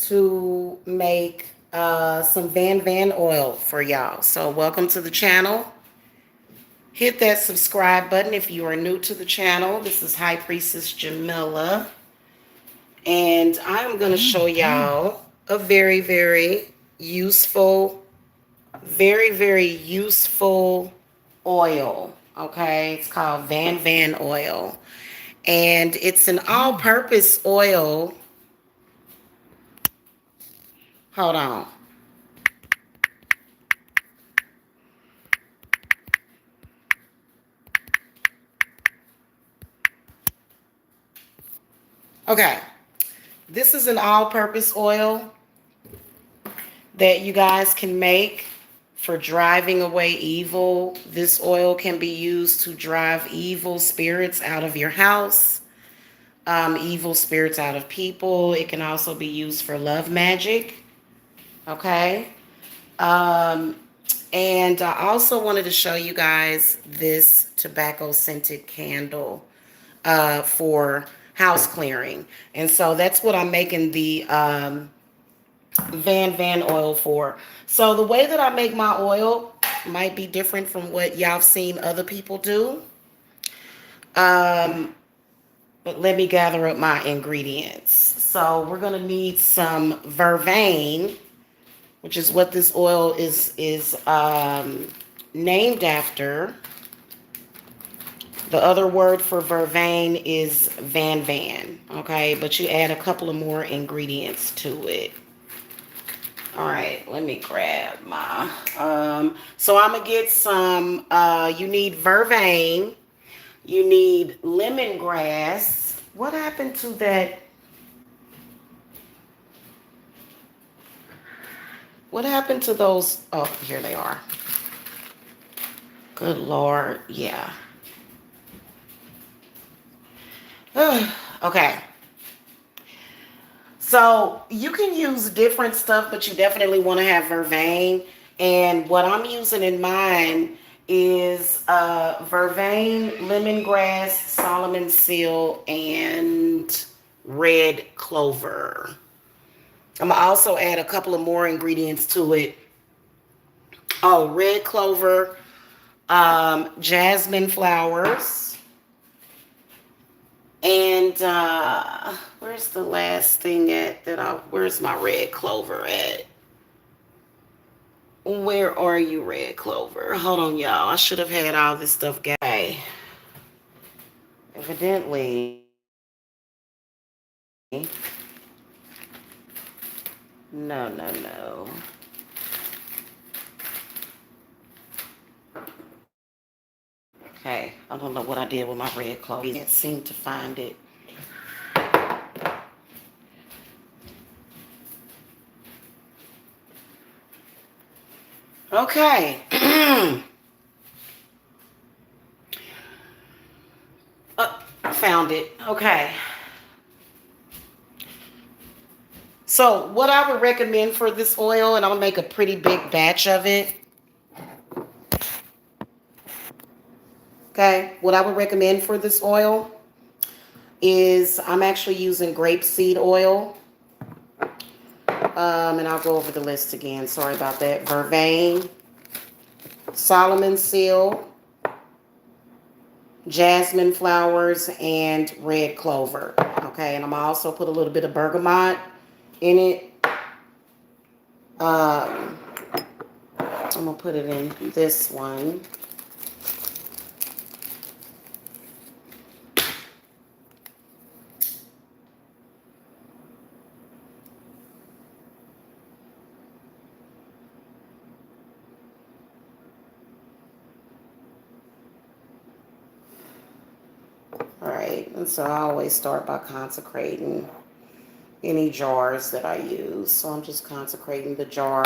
to make some Van oil for y'all. So welcome to the channel. Hit that subscribe button if you are new to the channel. This is High Priestess Jamila. And I'm going to show y'all a very useful, very useful oil. Okay, it's called Van oil. And it's an all-purpose oil. Hold on. Okay, this is an all-purpose oil that you guys can make for driving away evil. This oil can be used to drive evil spirits out of your house, evil spirits out of people. It can also be used for love magic. Okay. Um, and I also wanted to show you guys this tobacco scented candle for house clearing. And so that's what I'm making the Van oil for. So the way that I make my oil might be different from what y'all have seen other people do. But let me gather up my ingredients. So we're going to need some vervain, which is what this oil is named after. The other word for vervain is Van. Okay, but you add a couple of more ingredients to it. All right, let me grab my, so I'm gonna get some, you need vervain, you need lemongrass. What happened to that? What happened to those? Oh, here they are. Good Lord, yeah. Okay. So you can use different stuff, but you definitely want to have vervain. And what I'm using in mine is vervain, lemongrass, Solomon seal, and red clover. I'm going to also add a couple of more ingredients to it. Oh, red clover, jasmine flowers, and where's the last thing where's my red clover at? Where are you, red clover? Hold on, y'all. I should have had all this stuff. Guy. Evidently. No. Okay. I don't know what I did with my red clover. I can't seem to find it. Okay. Found it. Okay. So what I would recommend for this oil, and I'm going to make a pretty big batch of it. Okay. What I would recommend for this oil is I'm actually using grapeseed oil. And I'll go over the list again. Sorry about that. Vervain, Solomon seal, jasmine flowers, and red clover. Okay, and I'm gonna also put a little bit of bergamot in it. I'm gonna put it in this one. All right, and so I always start by consecrating any jars that I use. So I'm just consecrating the jar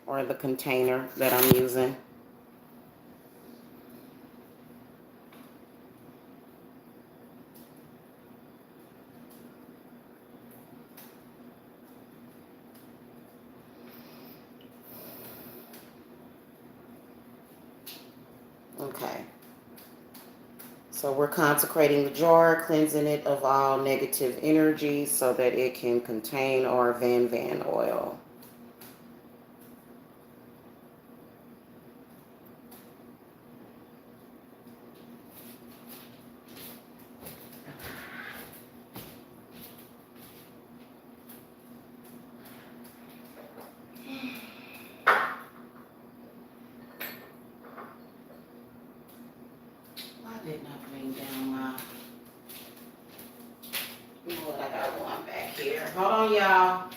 or the container that I'm using. Okay. So we're consecrating the jar, cleansing it of all negative energy so that it can contain our Van oil. Why didn't I bring down my... Lord, I got one back here. Hold on, y'all.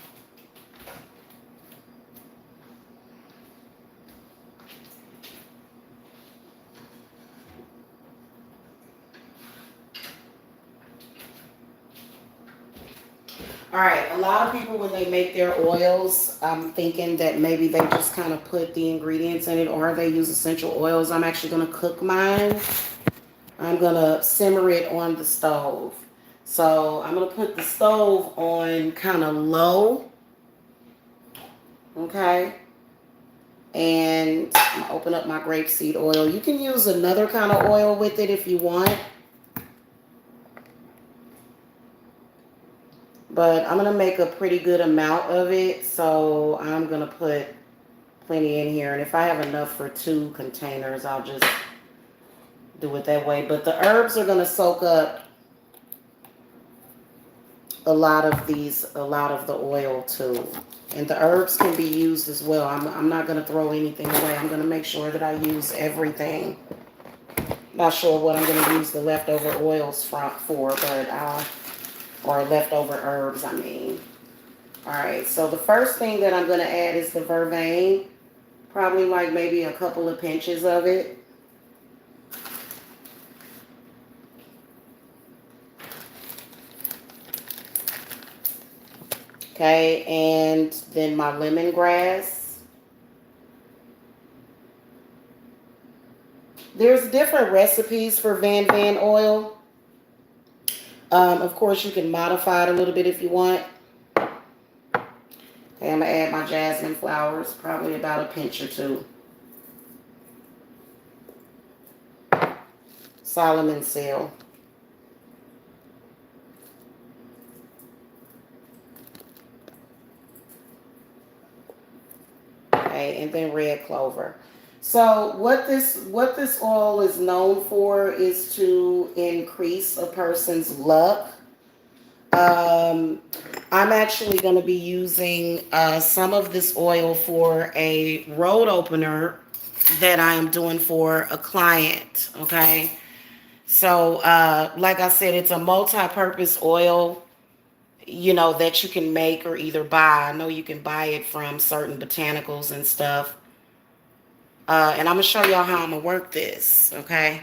All right, a lot of people, when they make their oils, I'm thinking that maybe they just kind of put the ingredients in it, or they use essential oils. I'm actually going to cook mine. I'm going to simmer it on the stove. So I'm going to put the stove on kind of low. Okay. And I'm going to open up my grapeseed oil. You can use another kind of oil with it if you want. But I'm going to make a pretty good amount of it. So I'm going to put plenty in here. And if I have enough for 2 containers, I'll just do it that way. But the herbs are going to soak up a lot of the oil too. And the herbs can be used as well. I'm not going to throw anything away. I'm going to make sure that I use everything. Not sure what I'm going to use the leftover oils for, but or leftover herbs, I mean. All right, so the first thing that I'm going to add is the vervain. Probably like maybe a couple of pinches of it. Okay, and then my lemongrass. There's different recipes for Van oil. Of course, you can modify it a little bit if you want. Okay, I'm going to add my jasmine flowers, probably about a pinch or 2. Solomon seal. Okay, and then red clover. So what this oil is known for is to increase a person's luck. I'm actually going to be using some of this oil for a road opener that I am doing for a client. Okay, so like I said, it's a multi-purpose oil, you know, that you can make or either buy. I know you can buy it from certain botanicals and stuff. And I'm going to show y'all how I'm going to work this, okay?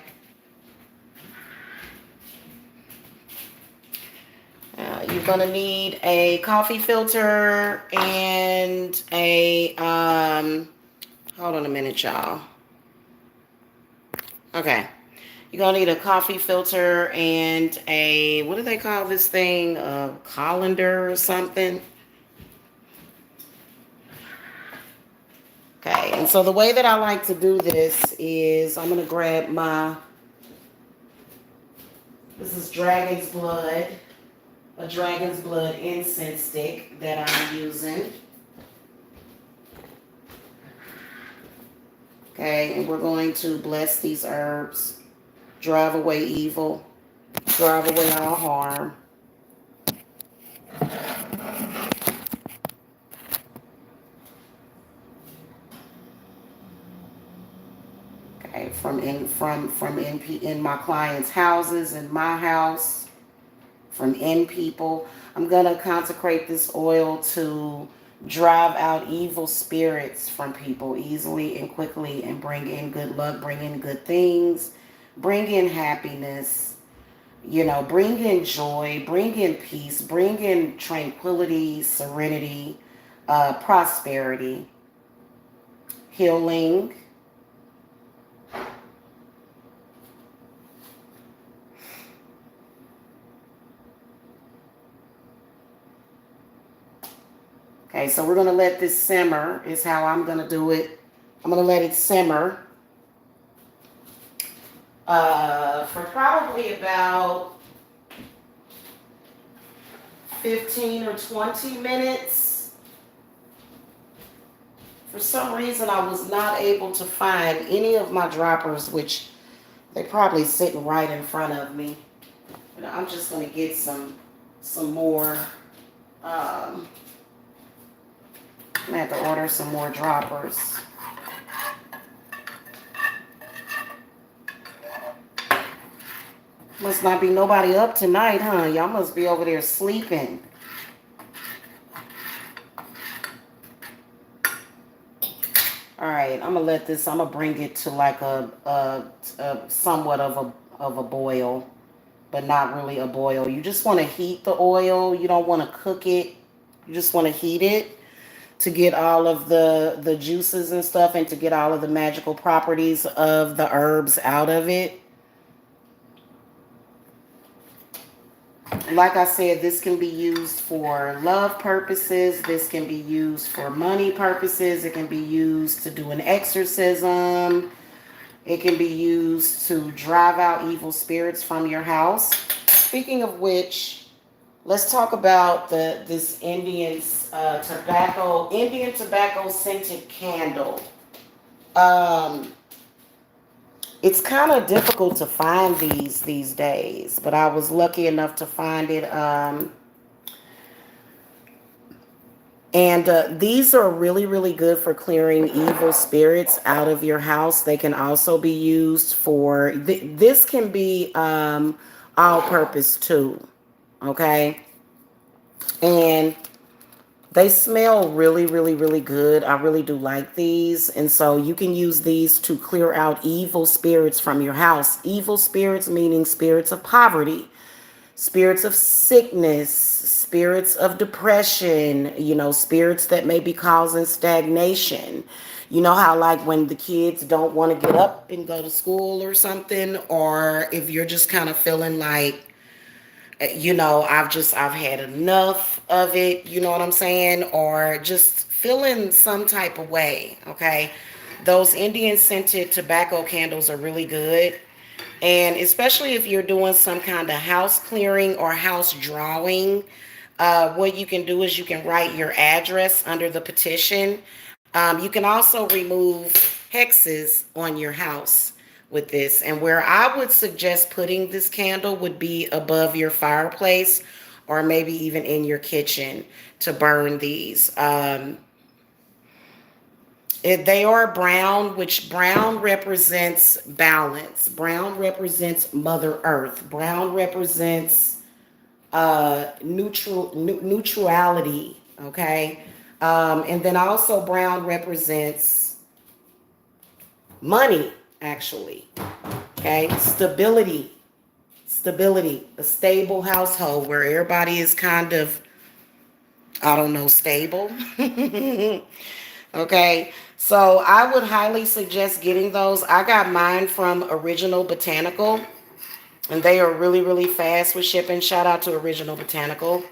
You're going to need a coffee filter and a, hold on a minute, y'all. Okay. You're going to need a coffee filter and a, what do they call this thing? A colander or something? Okay, and so the way that I like to do this is I'm going to grab this is Dragon's Blood, a Dragon's Blood incense stick that I'm using. Okay, and we're going to bless these herbs, drive away evil, drive away all harm. Okay, in my clients' houses, in my house, from in people. I'm gonna consecrate this oil to drive out evil spirits from people easily and quickly and bring in good luck, bring in good things, bring in happiness, you know, bring in joy, bring in peace, bring in tranquility, serenity, prosperity, healing. Okay, so we're going to let this simmer is how I'm going to do it. I'm going to let it simmer. for probably about 15 or 20 minutes. For some reason, I was not able to find any of my droppers, which they probably sitting right in front of me. But I'm just going to get some more. I'm going to have to order some more droppers. Must not be nobody up tonight, huh? Y'all must be over there sleeping. All right, I'm gonna let this. I'm gonna bring it to like a somewhat of a boil, but not really a boil. You just want to heat the oil. You don't want to cook it. You just want to heat it to get all of the juices and stuff, and to get all of the magical properties of the herbs out of it. Like I said, this can be used for love purposes. This can be used for money purposes. It can be used to do an exorcism. It can be used to drive out evil spirits from your house. Speaking of which, let's talk about this Indian tobacco scented candle. It's kind of difficult to find these days, but I was lucky enough to find it. And these are really, really good for clearing evil spirits out of your house. They can also be used for, this can be all purpose too. Okay. And they smell really, really, really good. I really do like these. And so you can use these to clear out evil spirits from your house. Evil spirits meaning spirits of poverty, spirits of sickness, spirits of depression, spirits that may be causing stagnation. You know how like when the kids don't want to get up and go to school or something, or if you're just kind of feeling like, I've had enough of it, you know what I'm saying? Or just feeling some type of way, okay? Those Indian scented tobacco candles are really good. And especially if you're doing some kind of house clearing or house drawing, what you can do is you can write your address under the petition. You can also remove hexes on your house with this. And where I would suggest putting this candle would be above your fireplace, or maybe even in your kitchen to burn these. They are brown, which brown represents balance. Brown represents Mother Earth. Brown represents neutrality. Okay. And then also brown represents money, actually. Okay. Stability, a stable household where everybody is kind of, I don't know, stable. Okay. So I would highly suggest getting those. I got mine from Original Botanical, and they are really, really fast with shipping. Shout out to Original Botanical,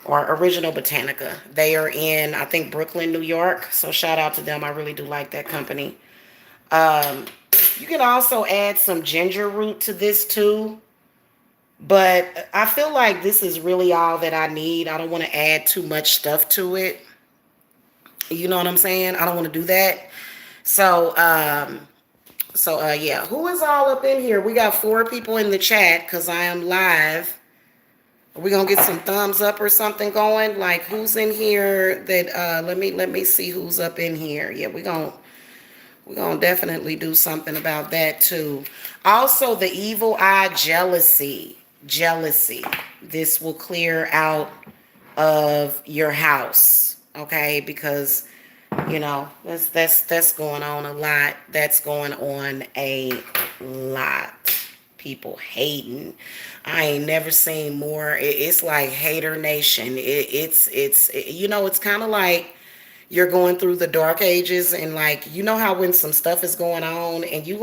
or Original Botanica. They are in, I think, Brooklyn, New York. So shout out to them. I really do like that company. You can also add some ginger root to this too. But I feel like this is really all that I need. I don't want to add too much stuff to it. You know what I'm saying? I don't want to do that. So, yeah. Who is all up in here? We got 4 people in the chat because I am live. Are we gonna get some thumbs up or something going? Like, who's in here that let me see who's up in here. Yeah, we're gonna definitely do something about that too. Also, the evil eye jealousy. This will clear out of your house. Okay, because that's going on a lot. That's going on a lot. People hating. I ain't never seen more. It's like hater nation. It's kind of like you're going through the dark ages, and like, how when some stuff is going on and you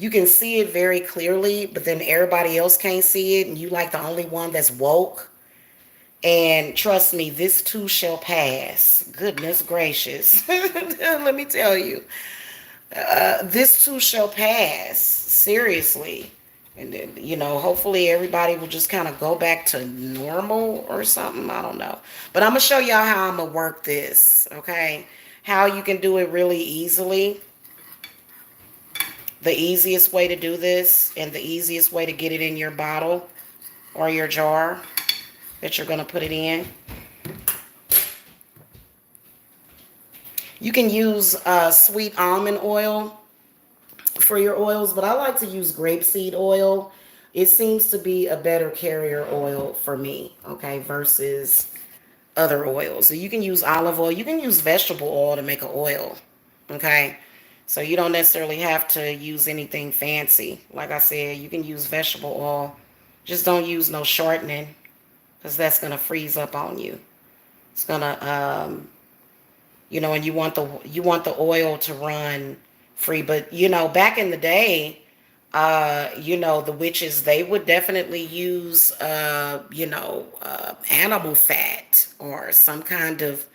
can see it very clearly, but then everybody else can't see it, and you like the only one that's woke. And trust me, this too shall pass. Goodness gracious. Let me tell you. This too shall pass. Seriously. And then, hopefully everybody will just kind of go back to normal or something. I don't know. But I'm going to show y'all how I'm going to work this, okay? How you can do it really easily. The easiest way to do this and the easiest way to get it in your bottle or your jar that you're going to put it in. You can use sweet almond oil for your oils, but I like to use grapeseed oil. It seems to be a better carrier oil for me, okay, versus other oils. So you can use olive oil. You can use vegetable oil to make an oil, okay? So you don't necessarily have to use anything fancy. Like I said, you can use vegetable oil. Just don't use no shortening because that's going to freeze up on you. It's going to, and you want the oil to run free. But, back in the day, the witches, they would definitely use, animal fat or some kind of,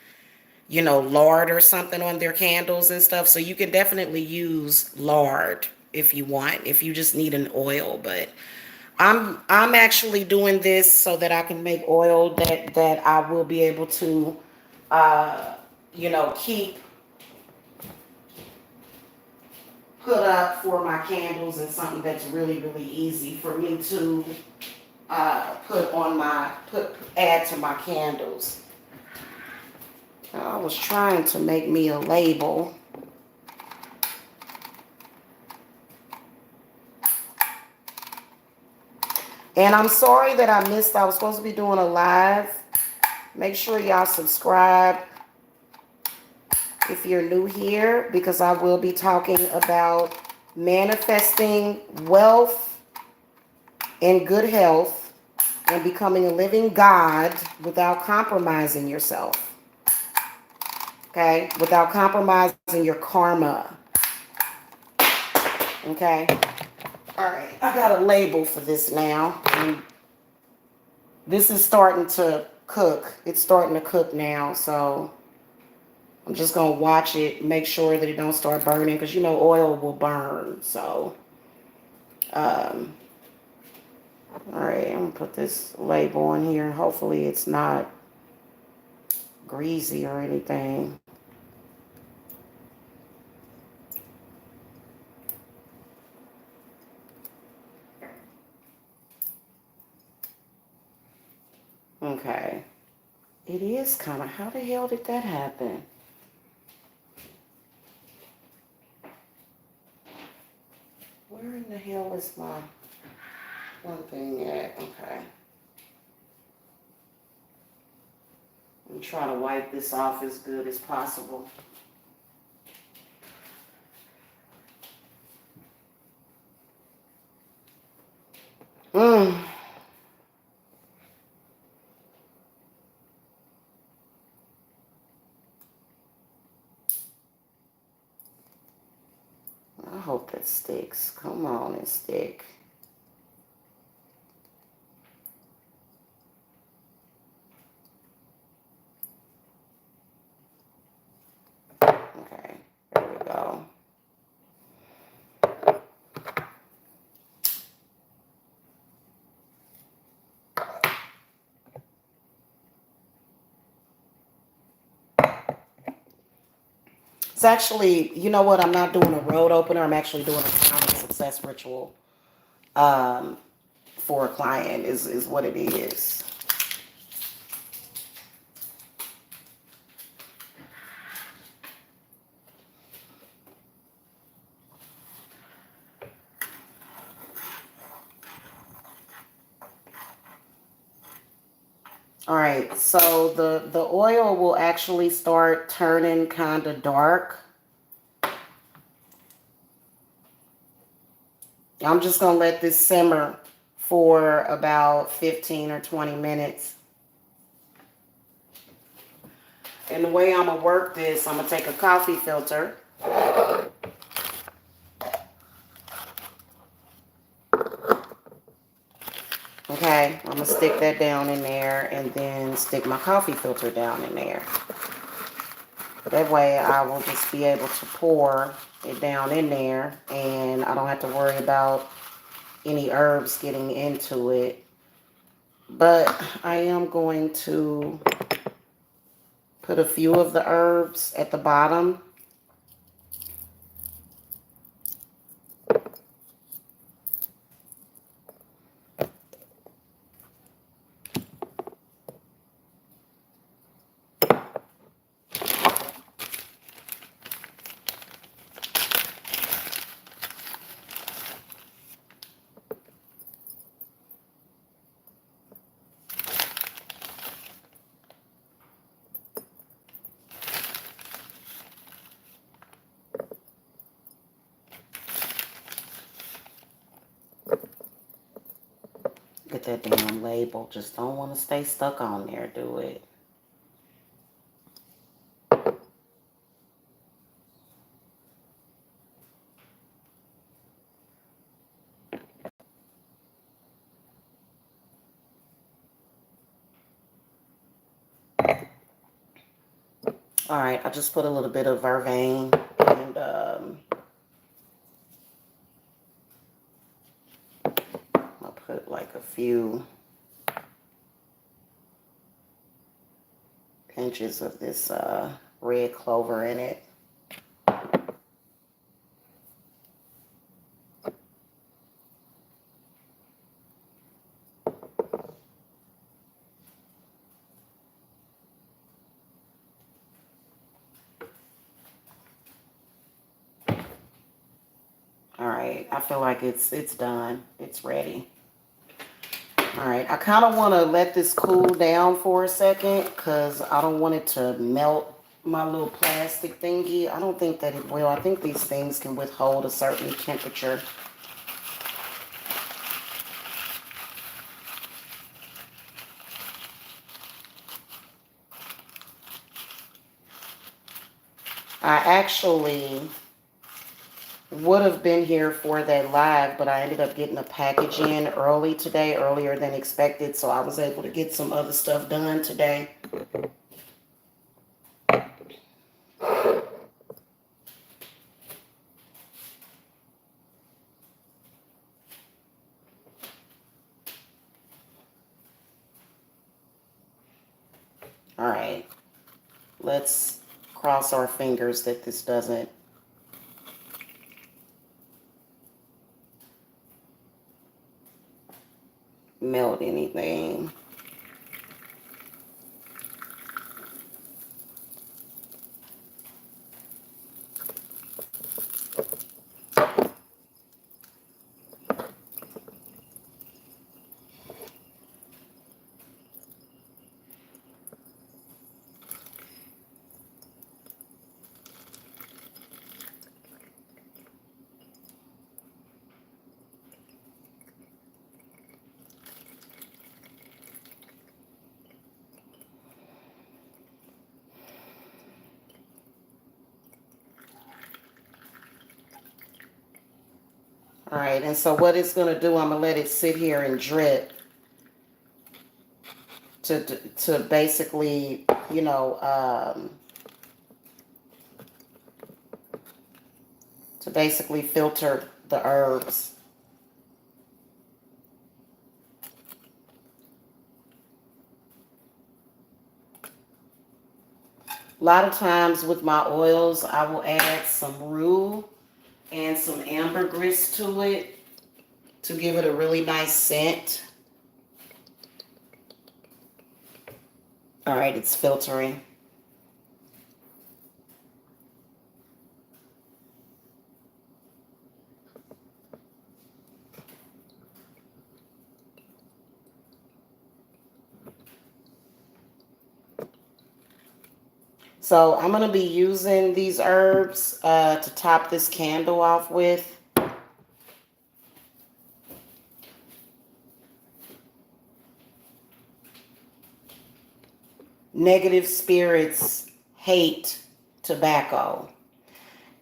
lard or something on their candles and stuff. So you can definitely use lard if you want, if you just need an oil. But I'm actually doing this so that I can make oil that I will be able to, keep put up for my candles, and something that's really, really easy for me to add to my candles. I was trying to make me a label. And I'm sorry that I missed. I was supposed to be doing a live. Make sure y'all subscribe if you're new here, because I will be talking about manifesting wealth and good health and becoming a living God without compromising yourself. Okay? Without compromising your karma. Okay? All right. I got a label for this now. And this is starting to cook. It's starting to cook now, so I'm just going to watch it, make sure that it don't start burning, because, oil will burn. So, all right, I'm going to put this label on here. Hopefully it's not greasy or anything. Okay. It is kind of, how the hell did that happen? Where in the hell is my one thing at? Okay. I'm trying to wipe this off as good as possible. I hope that sticks. Come on and stick. Okay, there we go. It's actually, you know what? I'm not doing a road opener. I'm actually doing a counter success ritual for a client is what it is. All right, so the oil will actually start turning kind of dark. I'm just going to let this simmer for about 15 or 20 minutes. And the way I'm going to work this, I'm going to take a coffee filter. Okay, I'm going to stick that down in there and then stick my coffee filter down in there. That way I will just be able to pour it down in there and I don't have to worry about any herbs getting into it. But I am going to put a few of the herbs at the bottom. Get that damn label. Just don't want to stay stuck on there, do it. All right, I just put a little bit of vervain and I'll put like a few pinches of this red clover in it. All right, I feel like it's done. It's ready. All right, I kind of want to let this cool down for a second because I don't want it to melt my little plastic thingy. I don't think that it will. I think these things can withhold a certain temperature. I actually would have been here for that live, but I ended up getting a package in early today, earlier than expected, so I was able to get some other stuff done today. All right, let's cross our fingers that this doesn't melt anything. All right, and so what it's going to do, I'm going to let it sit here and drip to basically, you know, to basically filter the herbs. A lot of times with my oils, I will add some rue and some ambergris to it to give it a really nice scent. All right, it's filtering. So I'm going to be using these herbs to top this candle off with. Negative spirits hate tobacco.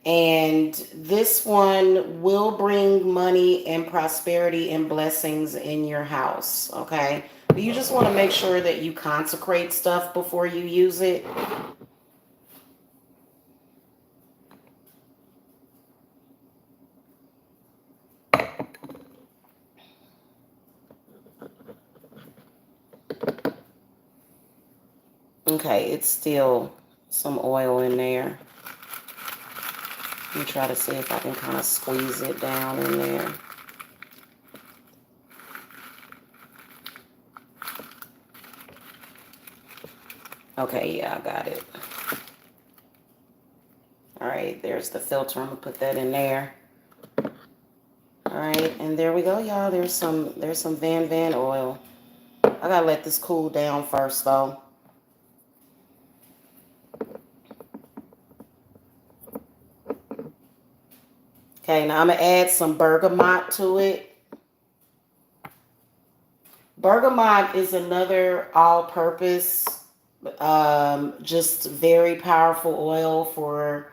And this one will bring money and prosperity and blessings in your house, okay? But you just want to make sure that you consecrate stuff before you use it. Okay, it's still some oil in there. Let me try to see if I can kind of squeeze it down in there. Okay, yeah, I got it. All right, there's the filter. I'm gonna put that in there. All right, and there we go, y'all. There's some Van oil. I gotta let this cool down first, though. Okay, now I'm gonna add some bergamot to it. Bergamot is another all-purpose, just very powerful oil for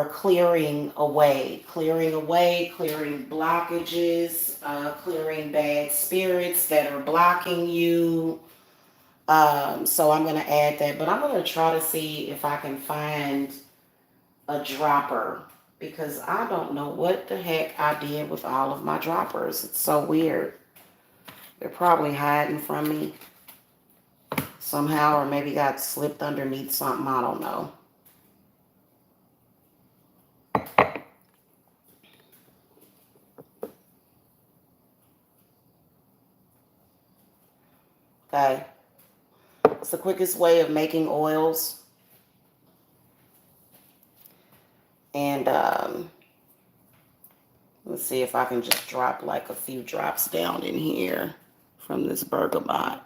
clearing away, clearing blockages, clearing bad spirits that are blocking you. So I'm going to add that, but I'm going to try to see if I can find a dropper because I don't know what the heck I did with all of my droppers. It's so weird. They're probably hiding from me somehow, or maybe got slipped underneath something. I don't know. Okay. It's the quickest way of making oils. And let's see if I can just drop like a few drops down in here from this bergamot.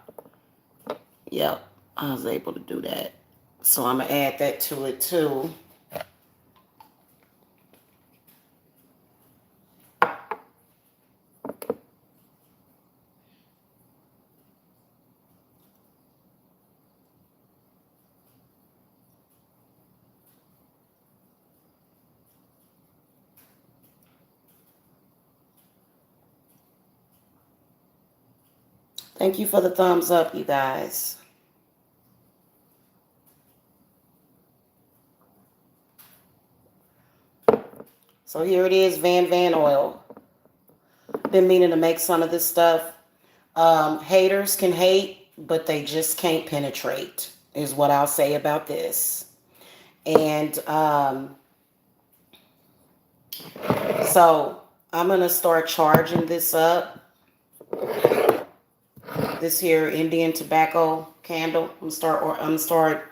Yep, I was able to do that. So I'm going to add that to it too. Thank you for the thumbs up, you guys. So here it is, Van oil. Been meaning to make some of this stuff. Haters can hate, but they just can't penetrate, is what I'll say about this. And so I'm going to start charging this up. This here Indian tobacco candle. I'm gonna start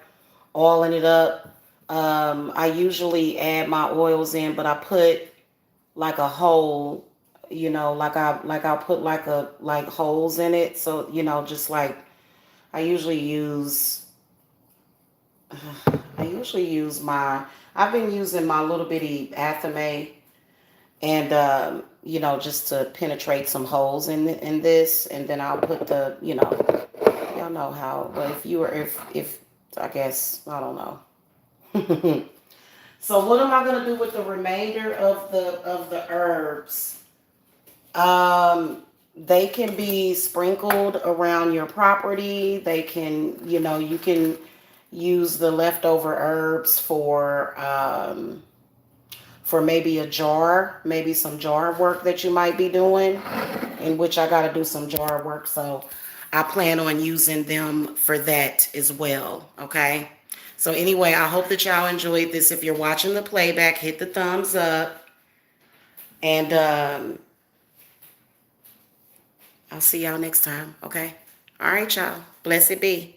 oiling it up. I usually add my oils in, but I put like a hole, you know, I'll put like holes in it. So, you know, just like I usually use I've been using my little bitty Athame and you know, just to penetrate some holes in this, and then I'll put the, you know, y'all know how, but if I guess, I don't know. So what am I gonna do with the remainder of the herbs? They can be sprinkled around your property. They can, you know, you can use the leftover herbs for maybe a jar, maybe some jar work that you might be doing, in which I got to do some jar work. So I plan on using them for that as well. Okay. So anyway, I hope that y'all enjoyed this. If you're watching the playback, hit the thumbs up. And I'll see y'all next time. Okay. All right, y'all. Blessed be.